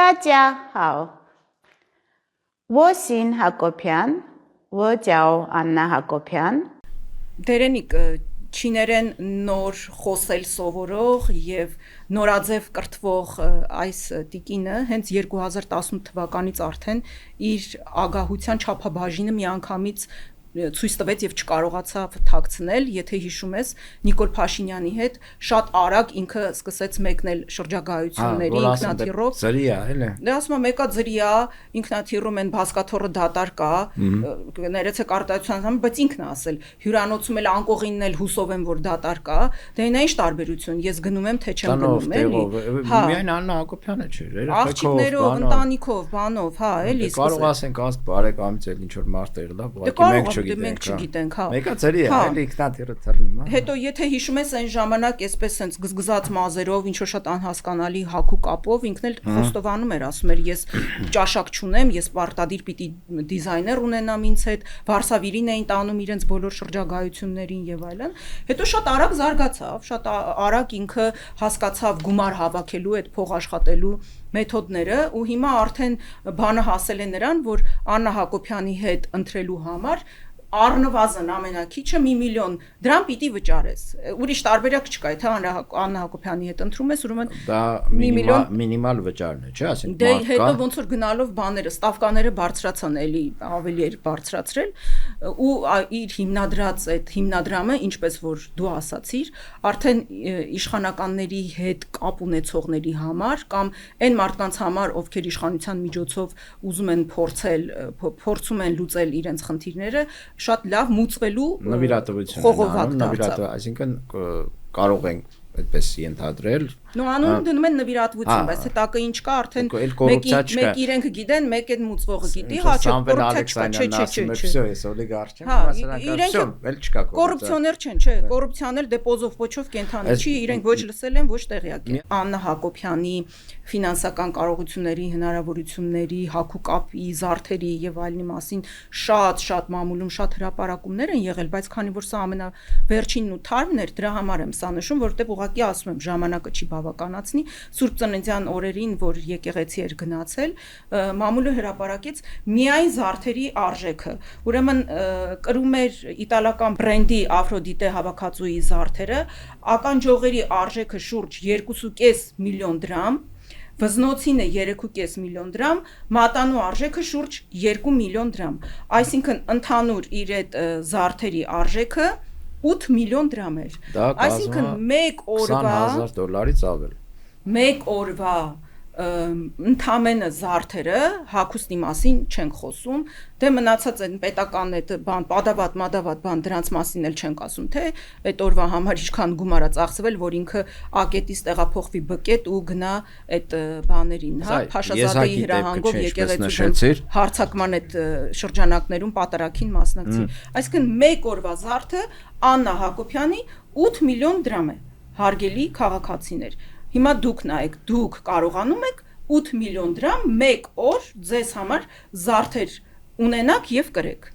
大家好，我姓Հակոբյան, 我叫Աննա Հակոբյան. Դերենիկ չիներեն նոր խոսել սովորող եւ նորաձև կրթվող այս տիկինը հենց 2018 թվականից արդեն իր ագահության չափաբաժինը միանգամից ցույց տվեց եւ չկարողացավ թաքցնել, եթե հիշում ես Նիկոլ Փաշինյանի հետ շատ արագ ինքը սկսեց մեկնել շրջագայությունների ինքնաթիռով։ Ծրիա, էլի։ Դե ասում եմ մեկա ծրիա, ինքնաթիռում են բասկաթոռը դատար կա, ներեցեք արտահայտության, բայց ինքն է ասել, հյուրանոցում էլ անկողինն էլ հուսով եմ որ դատար կա, դե նա ինչ տարբերություն, ես գնում եմ թե չեմ գնում, էլի։ Միայն Աննա Հակոբյանը չէր, աղջիկներով, ընտանիքով, բանով, հա, էլի։ Կարող ասենք ասք բարեկամից էլ ինչ որ մարդ եղել, ուղղակի մենք չգիտենք, հա։ Մեկա ծրի է, էլի ինքնաթիռը թռնում է։ Հետո եթե հիշում ես այն ժամանակ էսպես sense գզգզած մազերով, ինչ որ շատ անհասկանալի հակու կապով ինքն էլ խոստովանում էր, ասում էր ես ճաշակ չունեմ, ես պարտադիր պիտի դիզայներ ունենամ ինձ հետ, վարսավիրին էին տանում իրենց բոլոր շրջագայություններին եւ այլն։ Հետո շատ արագ զարգացավ, շատ արագ ինքը հասկացավ գումար հավաքելու այդ փող աշխատելու մեթոդները ու հիմա արդեն բանը հասել է նրան, որ Աննա Հակոբյանի հետ ընտրելու համար առնվազն ամենակիչը 1 միլիոն դրամ պիտի վճարես։ Ուրիշ տարբերակ չկա, եթե Աննա Հակոբյանի հետ ընտրում ես, ուրեմն դա մինիմալ վճարն է, չէ՞, ասենք դե հետո ոնց որ գնալով բաները, ստավկաները բարձրացան, էլի ավելի էր բարձրացրել ու իր հիմնադրած այդ հիմնադրամը, ինչպես որ դու ասացիր, արդեն իշխանականների հետ կապ ունեցողների համար կամ այն մարդկանց համար, ովքեր իշխանության միջոցով ուզում են փորձում են լուծել իրենց խնդիրները շատ լավ մուծվելու խողովակ դարձավ, այսինքն կարող ենք այդպես ենթադրել։ Նո անուն դնում են նվիրատվություն, բայց հետակը ինչ կա արդեն մեկ իրենք գիտեն, մեկ այդ մուծվողը գիտի, հա չէ, կոռուպցիոներ չեն, չէ, կոռուպցիան էլ դեպոզով ոչով կենթանի չի, իրենք ոչ լսել են, ոչ տեղյակ են։ Աննա Հակոբյանի ֆինանսական կարողությունների, հնարավորությունների, հակու կապի, զարդերի եւ այլնի մասին շատ մամուլում շատ հրապարակումներ են եղել, բայց քանի որ սա ամենավերջինն ու թարմն էր, դրա համար եմ սա նշում, որովհետեւ ուղղակի ասում եմ ժամանակը չի բավականացնի Սուրբ Ծննդյան օրերին, որ եկեղեցի էր գնացել, մամուլը հրապարակեց միայն զարդերի արժեքը։ Ուրեմն կրում էր իտալական բրենդի Աֆրոդիտե հավաքածուի զարդերը, ականջողերի արժեքը շուրջ 2.5 միլիոն դրամ, վզնոցինը 3.5 միլիոն դրամ, մատանու արժեքը շուրջ 2 միլիոն դրամ։ Այսինքն ընդհանուր իր այդ զարդերի արժեքը 8 միլիոն դրամ էր։ Այսինքն մեկ օրվա $20,000-ից ավել։ Մեկ օրվա ընդամենը զարդերը հագուստի մասին չենք խոսում, դե մնացած այն պետական այդ բան, մադավատ բան դրանց մասին էլ չենք ասում, թե այդ օրվա համար ինչքան գումար է ծախսվել, որ ինքը ակետից տեղափոխվի բկետ ու գնա այդ բաներին, հա, Փաշազադեի հրահանգով եկեղեցու հարցակման այդ շրջանակներում պատարակին մասնակցի։ Այսինքն մեկ օրվա զարդը Աննա Հակոբյանի 8 միլիոն դրամ է, հարգելի քաղաքացիներ։ Հիմա դուք նայեք, դուք կարողանում եք 8 միլիոն դրամ մեկ օր ձեզ համար զարդեր ունենաք եւ կրեք։